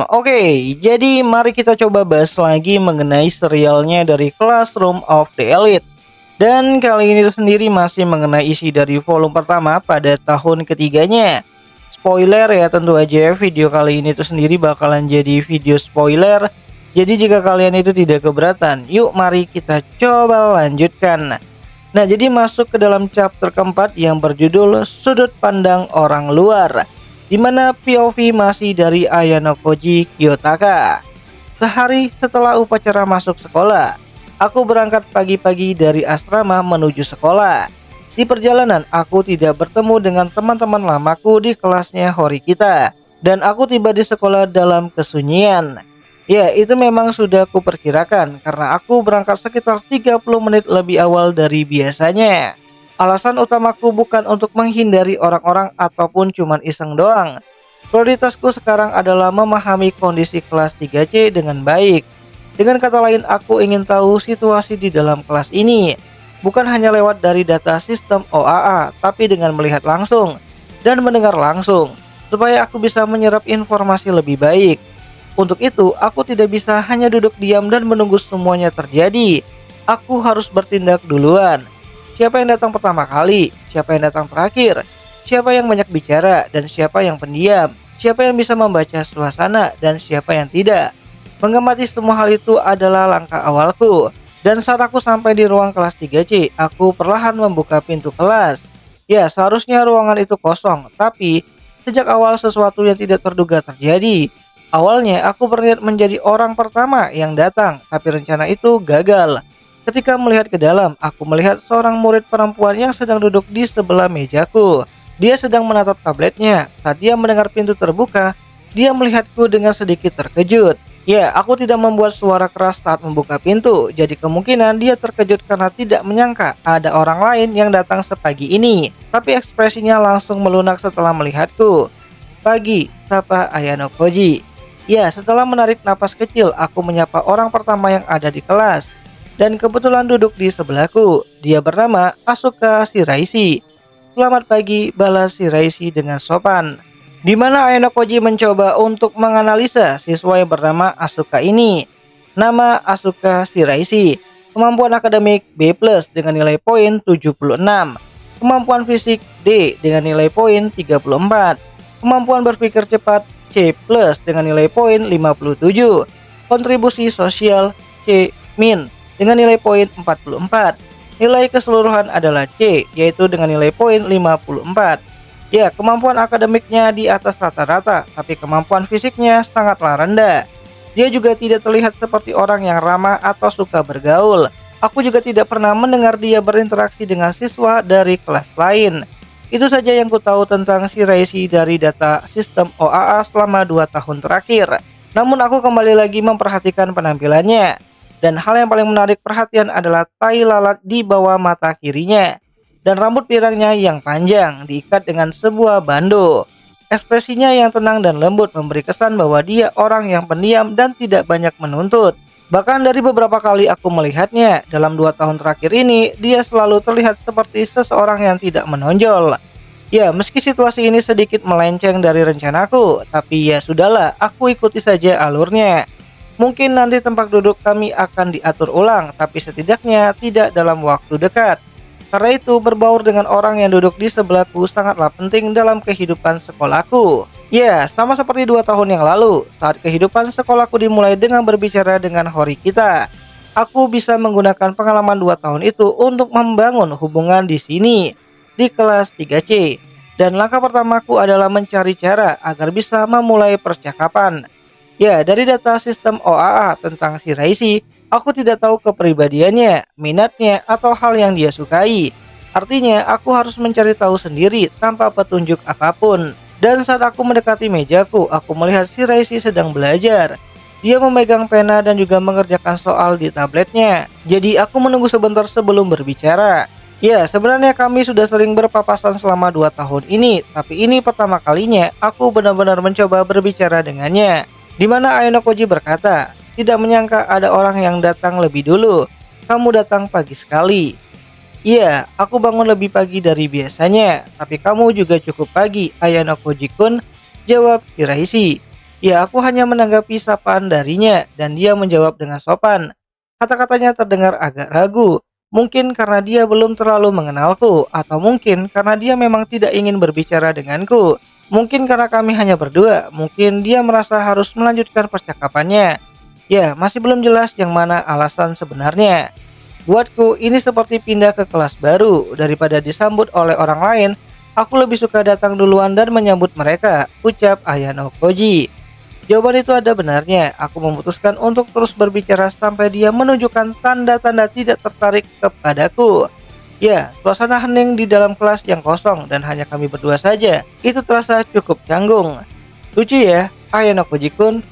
Oke, jadi mari kita coba bahas lagi mengenai serialnya dari Classroom of the Elite. Dan kali ini sendiri masih mengenai isi dari volume pertama pada tahun ketiganya. Spoiler ya, tentu aja video kali ini tuh sendiri bakalan jadi video spoiler. Jadi jika kalian itu tidak keberatan, yuk mari kita coba lanjutkan. Nah, jadi masuk ke dalam chapter keempat yang berjudul Sudut Pandang Orang Luar, di mana POV masih dari Ayano Koji Kiyotaka. Sehari setelah upacara masuk sekolah, aku berangkat pagi-pagi dari asrama menuju sekolah. Di perjalanan, aku tidak bertemu dengan teman-teman lamaku di kelasnya Horikita, dan aku tiba di sekolah dalam kesunyian. Ya, itu memang sudah kuperkirakan karena aku berangkat sekitar 30 menit lebih awal dari biasanya. Alasan utamaku bukan untuk menghindari orang-orang ataupun cuman iseng doang. Prioritasku sekarang adalah memahami kondisi kelas 3C dengan baik. Dengan kata lain, aku ingin tahu situasi di dalam kelas ini. Bukan hanya lewat dari data sistem OAA, tapi dengan melihat langsung dan mendengar langsung, supaya aku bisa menyerap informasi lebih baik. Untuk itu, aku tidak bisa hanya duduk diam dan menunggu semuanya terjadi. Aku harus bertindak duluan. Siapa yang datang pertama kali? Siapa yang datang terakhir? Siapa yang banyak bicara dan siapa yang pendiam? Siapa yang bisa membaca suasana dan siapa yang tidak? Mengamati semua hal itu adalah langkah awalku. Dan saat aku sampai di ruang kelas 3C, aku perlahan membuka pintu kelas. Ya, seharusnya ruangan itu kosong, tapi sejak awal sesuatu yang tidak terduga terjadi. Awalnya aku berniat menjadi orang pertama yang datang, tapi rencana itu gagal. Ketika melihat ke dalam, aku melihat seorang murid perempuan yang sedang duduk di sebelah mejaku. Dia sedang menatap tabletnya. Saat dia mendengar pintu terbuka, dia melihatku dengan sedikit terkejut. Ya, aku tidak membuat suara keras saat membuka pintu, jadi kemungkinan dia terkejut karena tidak menyangka ada orang lain yang datang sepagi ini. Tapi ekspresinya langsung melunak setelah melihatku. Pagi, sapa Ayano Koji. Ya, setelah menarik napas kecil, aku menyapa orang pertama yang ada di kelas. Dan kebetulan duduk di sebelahku. Dia bernama Asuka Shiraishi. Selamat pagi, balas Shiraishi dengan sopan. Di mana Ayano Koji mencoba untuk menganalisa siswa yang bernama Asuka ini. Nama Asuka Shiraishi. Kemampuan akademik B+ dengan nilai poin 76. Kemampuan fisik D dengan nilai poin 34. Kemampuan berpikir cepat C+ dengan nilai poin 57. Kontribusi sosial C- dengan nilai poin 44. Nilai keseluruhan adalah C, yaitu dengan nilai poin 54. Ya, kemampuan akademiknya di atas rata-rata, tapi kemampuan fisiknya sangatlah rendah. Dia juga tidak terlihat seperti orang yang ramah atau suka bergaul. Aku juga tidak pernah mendengar dia berinteraksi dengan siswa dari kelas lain. Itu saja yang ku tahu tentang Shiraishi dari data sistem OAA selama 2 tahun terakhir. Namun aku kembali lagi memperhatikan penampilannya. Dan hal yang paling menarik perhatian adalah tai lalat di bawah mata kirinya. Dan rambut pirangnya yang panjang diikat dengan sebuah bando. Ekspresinya yang tenang dan lembut memberi kesan bahwa dia orang yang pendiam dan tidak banyak menuntut. Bahkan dari beberapa kali aku melihatnya, dalam 2 tahun terakhir ini, dia selalu terlihat seperti seseorang yang tidak menonjol. Ya, meski situasi ini sedikit melenceng dari rencanaku, tapi ya sudahlah, aku ikuti saja alurnya. Mungkin nanti tempat duduk kami akan diatur ulang, tapi setidaknya tidak dalam waktu dekat. Karena itu, berbaur dengan orang yang duduk di sebelahku sangatlah penting dalam kehidupan sekolahku. Ya, sama seperti 2 tahun yang lalu, saat kehidupan sekolahku dimulai dengan berbicara dengan Horikita. Aku bisa menggunakan pengalaman 2 tahun itu untuk membangun hubungan di sini, di kelas 3C. Dan langkah pertamaku adalah mencari cara agar bisa memulai percakapan. Ya, dari data sistem OAA tentang Shiraishi, aku tidak tahu kepribadiannya, minatnya, atau hal yang dia sukai. Artinya, aku harus mencari tahu sendiri tanpa petunjuk apapun. Dan saat aku mendekati mejaku, aku melihat Shiraishi sedang belajar. Dia memegang pena dan juga mengerjakan soal di tabletnya. Jadi aku menunggu sebentar sebelum berbicara. Ya, sebenarnya kami sudah sering berpapasan selama 2 tahun ini, tapi ini pertama kalinya aku benar-benar mencoba berbicara dengannya. Di mana Ayano Koji berkata, tidak menyangka ada orang yang datang lebih dulu. Kamu datang pagi sekali. Iya, aku bangun lebih pagi dari biasanya, tapi kamu juga cukup pagi, Ayano Koji-kun, jawab Shiraishi. Ya, aku hanya menanggapi sapaan darinya dan dia menjawab dengan sopan. Kata-katanya terdengar agak ragu. Mungkin karena dia belum terlalu mengenalku, atau mungkin karena dia memang tidak ingin berbicara denganku. Mungkin karena kami hanya berdua, mungkin dia merasa harus melanjutkan percakapannya. Ya, masih belum jelas yang mana alasan sebenarnya. Buatku, ini seperti pindah ke kelas baru. Daripada disambut oleh orang lain, aku lebih suka datang duluan dan menyambut mereka, ucap Ayano Koji. Jawaban itu ada benarnya. Aku memutuskan untuk terus berbicara sampai dia menunjukkan tanda-tanda tidak tertarik kepadaku. Ya, suasana hening di dalam kelas yang kosong dan hanya kami berdua saja. Itu terasa cukup canggung. Lucu ya, Ayano Koji-kun.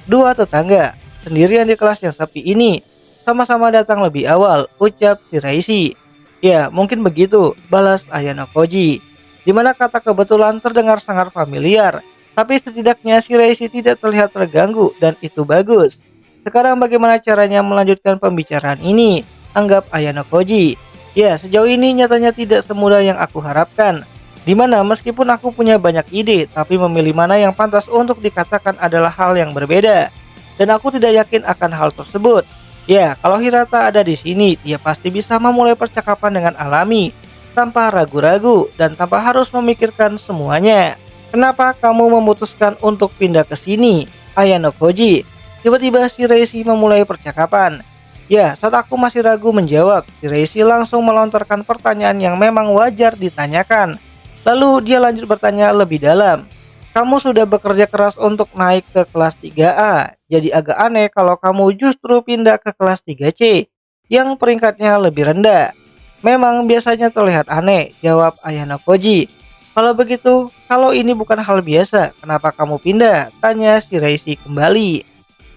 Dua tetangga, sendirian di kelas yang sepi ini. Sama-sama datang lebih awal, ucap Shiraishi. Ya, mungkin begitu, balas Ayano Koji. Dimana kata kebetulan terdengar sangat familiar. Tapi setidaknya Shiraishi tidak terlihat terganggu dan itu bagus. Sekarang bagaimana caranya melanjutkan pembicaraan ini? Anggap Ayano Koji. Ya, sejauh ini nyatanya tidak semudah yang aku harapkan. Dimana meskipun aku punya banyak ide, tapi memilih mana yang pantas untuk dikatakan adalah hal yang berbeda. Dan aku tidak yakin akan hal tersebut. Ya, kalau Hirata ada di sini, dia pasti bisa memulai percakapan dengan alami, tanpa ragu-ragu dan tanpa harus memikirkan semuanya. Kenapa kamu memutuskan untuk pindah ke sini, Ayano Koji? Tiba-tiba Shiraishi memulai percakapan. Ya, saat aku masih ragu menjawab, Shiraishi langsung melontarkan pertanyaan yang memang wajar ditanyakan. Lalu dia lanjut bertanya lebih dalam. Kamu sudah bekerja keras untuk naik ke kelas 3A, jadi agak aneh kalau kamu justru pindah ke kelas 3C, yang peringkatnya lebih rendah. Memang biasanya terlihat aneh, jawab Ayano Koji. Kalau begitu, kalau ini bukan hal biasa, kenapa kamu pindah? Tanya Shiraishi kembali.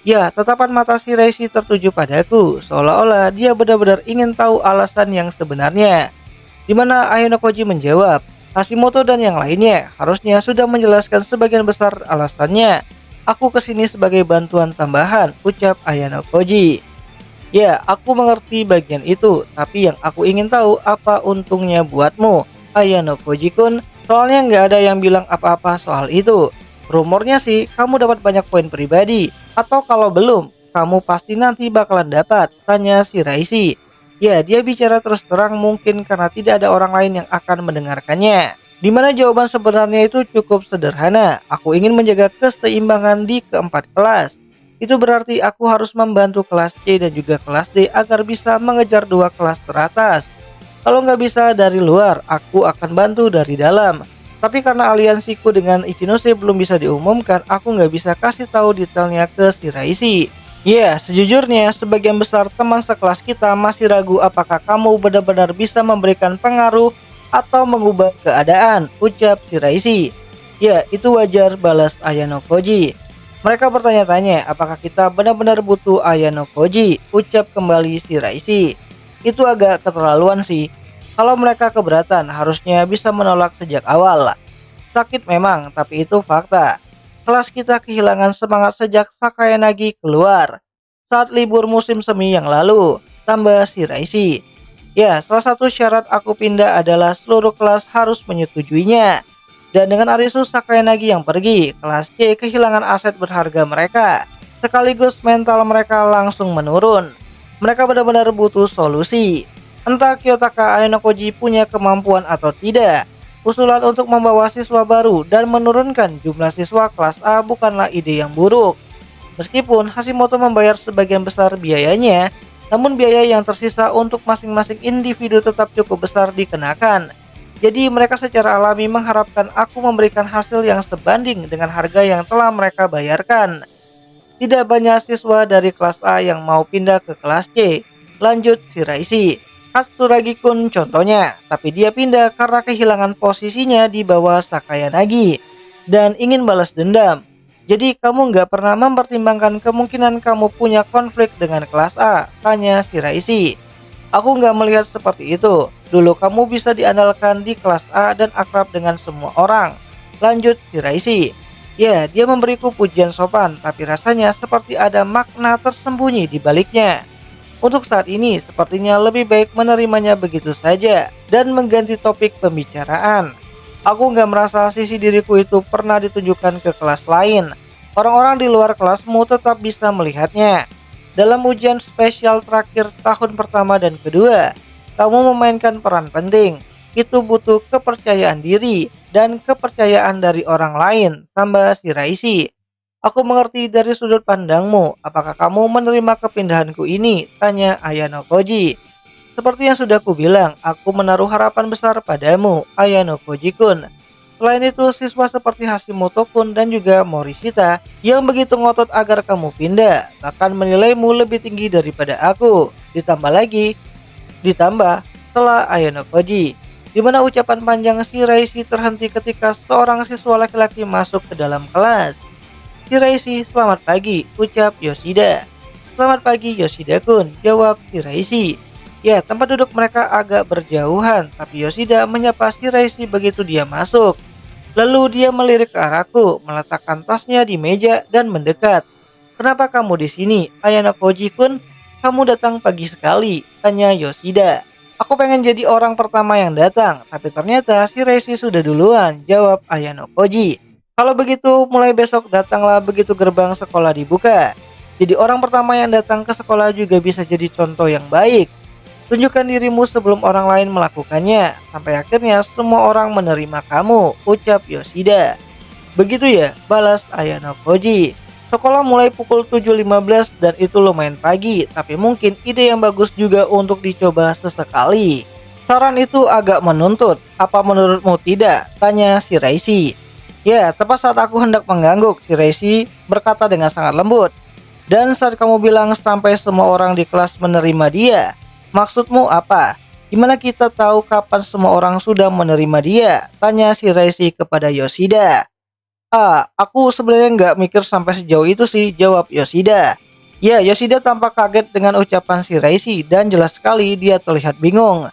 Ya, tatapan mata Shiraishi tertuju padaku, seolah-olah dia benar-benar ingin tahu alasan yang sebenarnya. Di mana Ayano Koji menjawab, Hashimoto dan yang lainnya harusnya sudah menjelaskan sebagian besar alasannya. Aku kesini sebagai bantuan tambahan, ucap Ayano Koji. Ya, aku mengerti bagian itu, tapi yang aku ingin tahu apa untungnya buatmu, Ayano Koji-kun. Soalnya nggak ada yang bilang apa-apa soal itu. Rumornya sih kamu dapat banyak poin pribadi. Atau kalau belum, kamu pasti nanti bakalan dapat, tanya Shiraishi. Ya, dia bicara terus terang mungkin karena tidak ada orang lain yang akan mendengarkannya. Dimana jawaban sebenarnya itu cukup sederhana. Aku ingin menjaga keseimbangan di keempat kelas. Itu berarti aku harus membantu kelas C dan juga kelas D agar bisa mengejar dua kelas teratas. Kalau nggak bisa dari luar, aku akan bantu dari dalam. Tapi karena aliansiku dengan Ichinose belum bisa diumumkan, aku nggak bisa kasih tahu detailnya ke Shiraishi. Ya, sejujurnya sebagian besar teman sekelas kita masih ragu apakah kamu benar-benar bisa memberikan pengaruh atau mengubah keadaan, ucap Shiraishi. Ya, itu wajar, balas Ayano Koji. Mereka bertanya-tanya apakah kita benar-benar butuh Ayano Koji, ucap kembali Shiraishi. Itu agak keterlaluan sih. Kalau mereka keberatan, harusnya bisa menolak sejak awal. Sakit memang, tapi itu fakta. Kelas kita kehilangan semangat sejak Sakayanagi keluar saat libur musim semi yang lalu, tambah Shiraishi. Ya, salah satu syarat aku pindah adalah seluruh kelas harus menyetujuinya. Dan dengan Arisu Sakayanagi yang pergi, kelas C kehilangan aset berharga mereka. Sekaligus mental mereka langsung menurun. Mereka benar-benar butuh solusi. Entah Kiyotaka Ayano Koji punya kemampuan atau tidak. Usulan untuk membawa siswa baru dan menurunkan jumlah siswa kelas A bukanlah ide yang buruk. Meskipun Hashimoto membayar sebagian besar biayanya, namun biaya yang tersisa untuk masing-masing individu tetap cukup besar dikenakan. Jadi mereka secara alami mengharapkan aku memberikan hasil yang sebanding dengan harga yang telah mereka bayarkan. Tidak banyak siswa dari kelas A yang mau pindah ke kelas C, lanjut Shiraishi. Katsuragi-kun contohnya, tapi dia pindah karena kehilangan posisinya di bawah Sakayanagi dan ingin balas dendam. Jadi kamu nggak pernah mempertimbangkan kemungkinan kamu punya konflik dengan kelas A, tanya Shiraishi. Aku nggak melihat seperti itu. Dulu kamu bisa diandalkan di kelas A dan akrab dengan semua orang, lanjut Shiraishi. Ya, dia memberiku pujian sopan, tapi rasanya seperti ada makna tersembunyi di baliknya. Untuk saat ini, sepertinya lebih baik menerimanya begitu saja dan mengganti topik pembicaraan. Aku nggak merasa sisi diriku itu pernah ditunjukkan ke kelas lain. Orang-orang di luar kelasmu tetap bisa melihatnya. Dalam ujian spesial terakhir tahun pertama dan kedua, kamu memainkan peran penting. Itu butuh kepercayaan diri dan kepercayaan dari orang lain, tambah si Raisi. Aku mengerti dari sudut pandangmu. Apakah kamu menerima kepindahanku ini? Tanya Ayano Koji. Seperti yang sudah kubilang, aku menaruh harapan besar padamu, Ayano Koji-kun. Selain itu, siswa seperti Hashimoto-kun dan juga Morishita yang begitu ngotot agar kamu pindah, bahkan menilaimu lebih tinggi daripada aku. Ditambah setelah Ayano Koji, di mana ucapan panjang Shiraishi terhenti ketika seorang siswa laki-laki masuk ke dalam kelas. Shiraishi, selamat pagi, ucap Yoshida. Selamat pagi Yoshida-kun, jawab Shiraishi. Ya, tempat duduk mereka agak berjauhan, tapi Yoshida menyapa Shiraishi begitu dia masuk. Lalu dia melirik ke arahku, meletakkan tasnya di meja dan mendekat. Kenapa kamu di sini, Ayano Koji-kun? Kamu datang pagi sekali, tanya Yoshida. Aku pengen jadi orang pertama yang datang, tapi ternyata Shiraishi sudah duluan, jawab Ayano Koji. Kalau begitu, mulai besok datanglah begitu gerbang sekolah dibuka. Jadi orang pertama yang datang ke sekolah juga bisa jadi contoh yang baik. Tunjukkan dirimu sebelum orang lain melakukannya, sampai akhirnya semua orang menerima kamu, ucap Yoshida. Begitu ya, balas Ayano Koji. Sekolah mulai pukul 7.15 dan itu lumayan pagi, tapi mungkin ide yang bagus juga untuk dicoba sesekali. Saran itu agak menuntut, apa menurutmu tidak? Tanya Shiraishi. Ya, tepat saat aku hendak mengganggu, Shiraishi berkata dengan sangat lembut. Dan saat kamu bilang sampai semua orang di kelas menerima dia, maksudmu apa? Gimana kita tahu kapan semua orang sudah menerima dia? Tanya Shiraishi kepada Yoshida. Aku sebenarnya nggak mikir sampai sejauh itu sih, jawab Yoshida. Ya, Yoshida tampak kaget dengan ucapan Shiraishi dan jelas sekali dia terlihat bingung.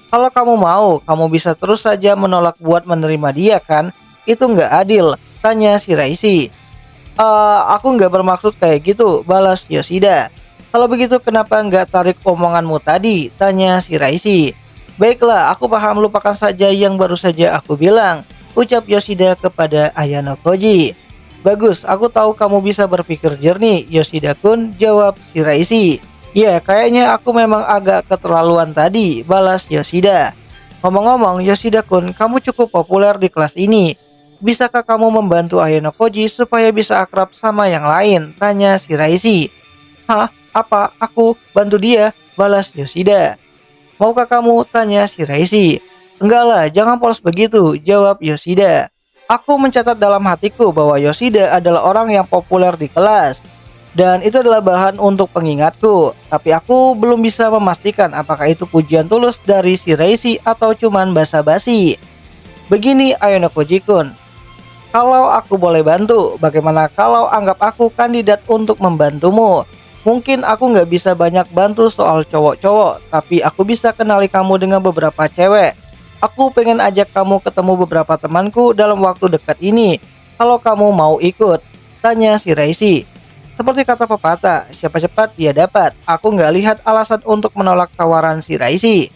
Kalau kamu mau, kamu bisa terus saja menolak buat menerima dia kan? Itu nggak adil, tanya Shiraishi. Aku nggak bermaksud kayak gitu, balas Yoshida. Kalau begitu kenapa nggak tarik omonganmu tadi, tanya Shiraishi. Baiklah, aku paham, lupakan saja yang baru saja aku bilang, ucap Yoshida kepada Ayano Koji. Bagus, aku tahu kamu bisa berpikir jernih, Yoshida-kun, jawab Shiraishi. Ya, kayaknya aku memang agak keterlaluan tadi, balas Yoshida. Ngomong-ngomong, Yoshida-kun, kamu cukup populer di kelas ini. Bisakah kamu membantu Ayano Koji supaya bisa akrab sama yang lain? Tanya Shiraishi. Hah? Apa? Aku bantu dia? Balas Yoshida. Maukah kamu? Tanya Shiraishi. Enggak lah, jangan polos begitu, jawab Yoshida. Aku mencatat dalam hatiku bahwa Yoshida adalah orang yang populer di kelas. Dan itu adalah bahan untuk pengingatku. Tapi aku belum bisa memastikan apakah itu pujian tulus dari Shiraishi atau cuman basa-basi. Begini Ayano Koji-kun. Kalau aku boleh bantu, bagaimana kalau anggap aku kandidat untuk membantumu? Mungkin aku nggak bisa banyak bantu soal cowok-cowok, tapi aku bisa kenali kamu dengan beberapa cewek. Aku pengen ajak kamu ketemu beberapa temanku dalam waktu dekat ini. Kalau kamu mau ikut, tanya Shiraishi. Seperti kata pepatah, siapa cepat dia dapat. Aku nggak lihat alasan untuk menolak tawaran Shiraishi.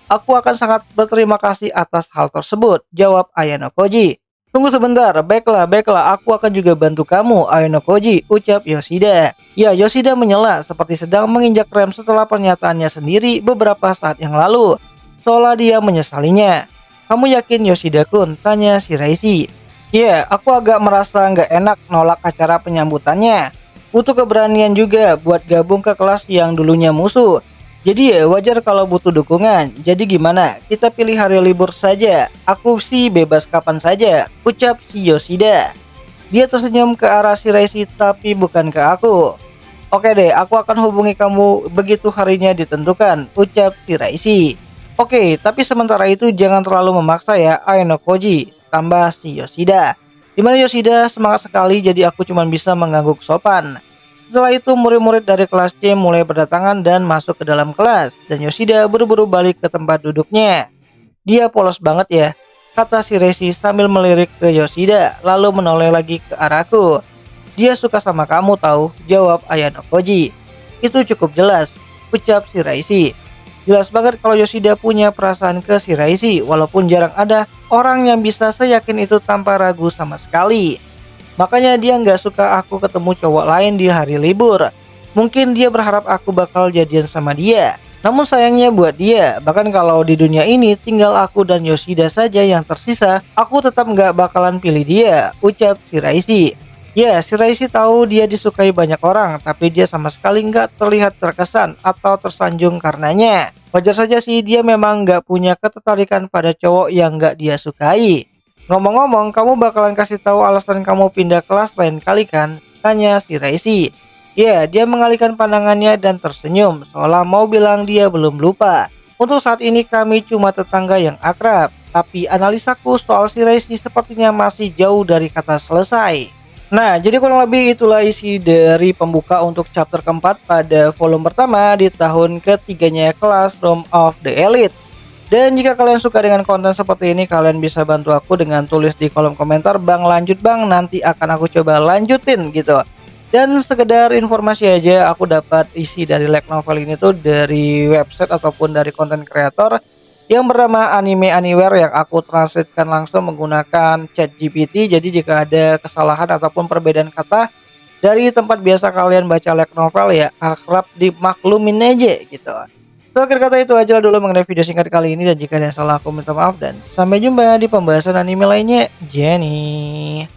Aku akan sangat berterima kasih atas hal tersebut, jawab Ayano Koji. Tunggu sebentar, baiklah, aku akan juga bantu kamu, Ayano Koji, ucap Yoshida. Ya, Yoshida menyela seperti sedang menginjak rem setelah pernyataannya sendiri beberapa saat yang lalu. Seolah dia menyesalinya. Kamu yakin Yoshida-kun? Tanya Shiraishi. Ya, aku agak merasa nggak enak nolak acara penyambutannya. Butuh keberanian juga buat gabung ke kelas yang dulunya musuh. Jadi ya wajar kalau butuh dukungan. Jadi gimana? Kita pilih hari libur saja. Aku sih bebas kapan saja, ucap si Yoshida. Dia tersenyum ke arah Shiraishi tapi bukan ke aku. Oke deh, aku akan hubungi kamu begitu harinya ditentukan, ucap Shiraishi. Oke, tapi sementara itu jangan terlalu memaksa ya, Ayano Koji, tambah si Yoshida. Dimana Yoshida semangat sekali jadi aku cuma bisa mengganggu sopan. Setelah itu murid-murid dari kelas C mulai berdatangan dan masuk ke dalam kelas. Dan Yoshida buru-buru balik ke tempat duduknya. Dia polos banget ya, kata Shiraishi sambil melirik ke Yoshida lalu menoleh lagi ke arahku. Dia suka sama kamu tahu, jawab Ayano Koji. Itu cukup jelas, ucap Shiraishi. Jelas banget kalau Yoshida punya perasaan ke Shiraishi walaupun jarang ada orang yang bisa seyakin itu tanpa ragu sama sekali. Makanya dia nggak suka aku ketemu cowok lain di hari libur. Mungkin dia berharap aku bakal jadian sama dia. Namun sayangnya buat dia, bahkan kalau di dunia ini tinggal aku dan Yoshida saja yang tersisa, aku tetap nggak bakalan pilih dia, ucap Shiraishi. Ya, Shiraishi tahu dia disukai banyak orang, tapi dia sama sekali nggak terlihat terkesan atau tersanjung karenanya. Wajar saja sih, dia memang nggak punya ketertarikan pada cowok yang nggak dia sukai. Ngomong-ngomong, kamu bakalan kasih tahu alasan kamu pindah kelas lain kali kan? Tanya si Raisi. Ya, dia mengalihkan pandangannya dan tersenyum, seolah mau bilang dia belum lupa. Untuk saat ini kami cuma tetangga yang akrab, tapi analisaku soal si Raisi sepertinya masih jauh dari kata selesai. Nah, jadi kurang lebih itulah isi dari pembuka untuk chapter keempat pada volume pertama di tahun ketiganya Classroom of the Elite. Dan jika kalian suka dengan konten seperti ini, kalian bisa bantu aku dengan tulis di kolom komentar, "Bang, lanjut Bang, nanti akan aku coba lanjutin," gitu. Dan sekedar informasi aja, aku dapat isi dari light novel ini tuh dari website ataupun dari konten kreator yang bernama Anime Anywhere, yang aku translatekan langsung menggunakan ChatGPT. Jadi jika ada kesalahan ataupun perbedaan kata dari tempat biasa kalian baca light novel, ya harap dimaklumin aja gitu. So, akhir kata itu aja dulu mengenai video singkat kali ini, dan jika ada yang salah aku minta maaf dan sampai jumpa di pembahasan anime lainnya. Jenny.